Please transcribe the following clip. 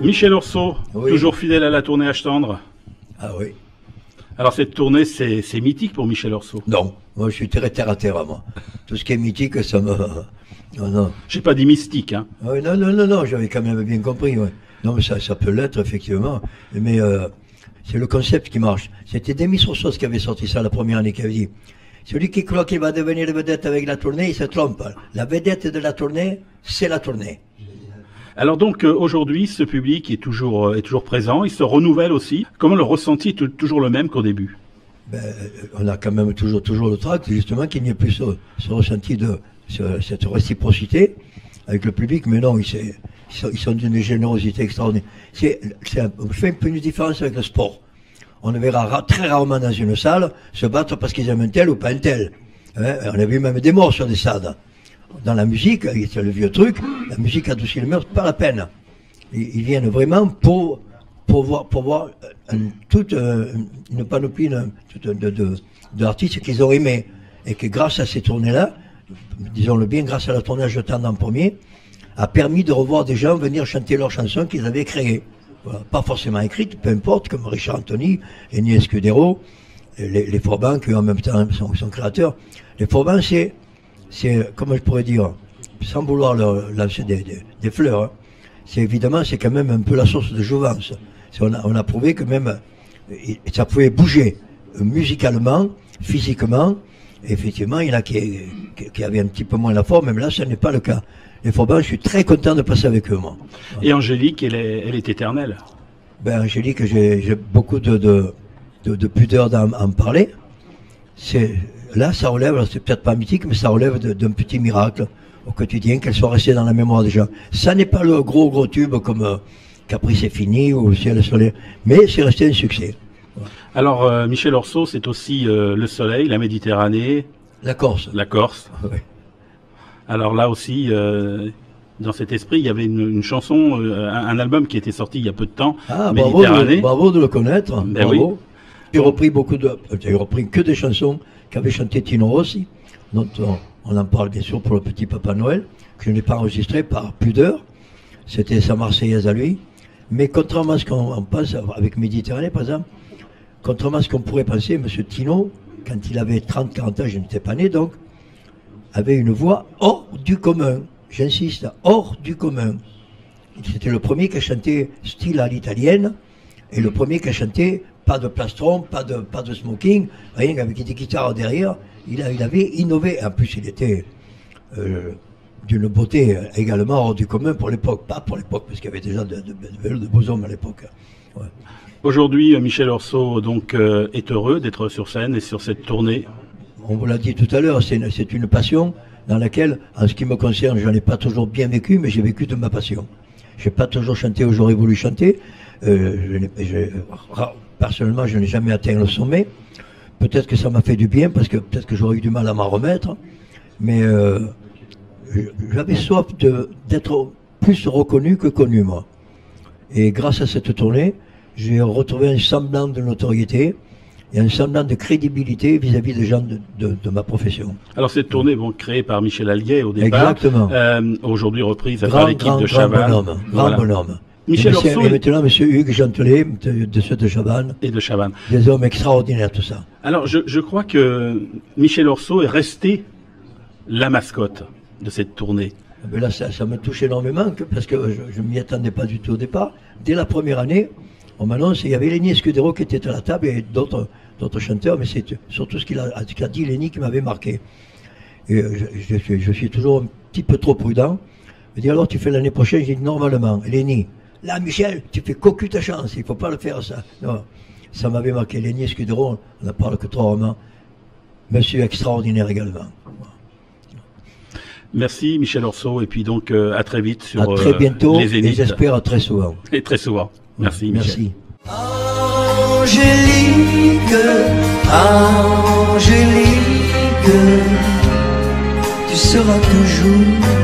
Michel Orso, Oui. toujours fidèle à la tournée H-Tendre. Ah oui. Alors cette tournée, c'est mythique pour Michel Orso. Non, moi je suis très terre à terre, moi. Tout ce qui est mythique, ça me... Non, non. J'ai pas dit mystique, hein. Ah oui, non, non, non, non, j'avais quand même bien compris, ouais. Non, mais ça peut l'être, effectivement. Mais c'est le concept qui marche. C'était Demis Roussos qui avait sorti ça la première année, qui avait dit celui qui croit qu'il va devenir vedette avec la tournée, il se trompe. La vedette de la tournée, c'est la tournée. Alors donc aujourd'hui, ce public est toujours présent, il se renouvelle aussi. Comment le ressenti est toujours le même qu'au début? Ben, on a quand même toujours le tract, justement, qu'il n'y ait plus ce ressenti cette réciprocité avec le public, mais non, ils sont d'une générosité extraordinaire. On fait un peu une différence avec le sport. On le verra très rarement dans une salle se battre parce qu'ils aiment un tel ou pas un tel. Hein, on a vu même des morts sur des stades. Dans la musique, c'est le vieux truc, la musique adoucit le meurtre, pas la peine. Ils viennent vraiment pour voir toute une panoplie d'artistes qu'ils ont aimés. Et que grâce à ces tournées-là, disons-le bien, grâce à la tournée Je t'aime en premier, a permis de revoir des gens venir chanter leurs chansons qu'ils avaient créées. Voilà. Pas forcément écrites, peu importe, comme Richard Anthony, Ennio Escudero, les Forbans, qui en même temps sont créateurs. Les Forbans, c'est, comment je pourrais dire, sans vouloir leur lancer des fleurs, hein, c'est quand même un peu la source de jouvence. On a prouvé que même ça pouvait bouger musicalement, physiquement. Effectivement, il y en a qui avaient un petit peu moins la forme, même là, ce n'est pas le cas. Les Forbans, je suis très content de passer avec eux, moi. Et Angélique, elle est éternelle. Ben, Angélique, j'ai beaucoup de pudeur d'en parler. Là, ça relève, c'est peut-être pas mythique, mais ça relève d'un petit miracle au quotidien, qu'elle soit restée dans la mémoire des gens. Ça n'est pas le gros tube comme Caprice est fini ou Ciel et Soleil, mais c'est resté un succès. Alors, Michel Orso, c'est aussi le soleil, la Méditerranée. La Corse. La Corse. Oui. Alors là aussi, dans cet esprit, il y avait une chanson, un album qui était sorti il y a peu de temps, Ah, Méditerranée. bravo de le connaître. Ben bravo. oui. J'ai repris que des chansons qu'avait chanté Tino Rossi, dont on en parle bien sûr pour le petit Papa Noël, que je n'ai pas enregistré par pudeur. C'était sa Marseillaise à lui. Mais contrairement à ce qu'on pense avec Méditerranée, par exemple, contrairement à ce qu'on pourrait penser, M. Tino, quand il avait 30-40 ans, je n'étais pas né donc, avait une voix hors du commun. J'insiste, hors du commun. C'était le premier qui a chanté style à l'italienne, et le premier qui a chanté pas de plastron, pas de smoking, rien, avec des guitares derrière. Il avait innové. En plus, il était d'une beauté également hors du commun pour l'époque. Pas pour l'époque, parce qu'il y avait déjà de beaux hommes à l'époque. Ouais. Aujourd'hui, Michel Orso donc est heureux d'être sur scène et sur cette tournée. On vous l'a dit tout à l'heure, c'est une passion dans laquelle, en ce qui me concerne, je n'en ai pas toujours bien vécu, mais j'ai vécu de ma passion. Je n'ai pas toujours chanté où j'aurais voulu chanter. Personnellement, je n'ai jamais atteint le sommet. Peut-être que ça m'a fait du bien, parce que peut-être que j'aurais eu du mal à m'en remettre. Mais j'avais soif d'être plus reconnu que connu, moi. Et grâce à cette tournée, j'ai retrouvé un semblant de notoriété et un semblant de crédibilité vis-à-vis des gens de ma profession. Alors cette tournée, bon, créée par Michel Allier au départ, exactement. Aujourd'hui reprise par l'équipe de Chavannes. Grand bonhomme. Michel Orso et maintenant, monsieur Hugues Gentelet, de ceux de Chavannes. Et de Chavannes. Des hommes extraordinaires, tout ça. Alors, je crois que Michel Orso est resté la mascotte de cette tournée. Mais là, ça me touche énormément, parce que je ne m'y attendais pas du tout au départ. Dès la première année, on m'annonce, il y avait Lenny Escudero qui était à la table et d'autres chanteurs, mais c'est surtout ce qu'a dit Lenny qui m'avait marqué. Et je suis toujours un petit peu trop prudent. Je dis alors, tu fais l'année prochaine? J'ai dit normalement, Lenny. Là, Michel, tu fais cocu ta chance, il ne faut pas le faire, ça. Non, ça m'avait marqué. Lenny Escudero, on n'en parle que trop rarement. Monsieur extraordinaire également. Merci Michel Orso, et puis donc à très vite sur à très bientôt, les Zéniths. Et j'espère à très souvent. Et très souvent. Merci Michel. Merci. Angélique, Angélique, tu seras toujours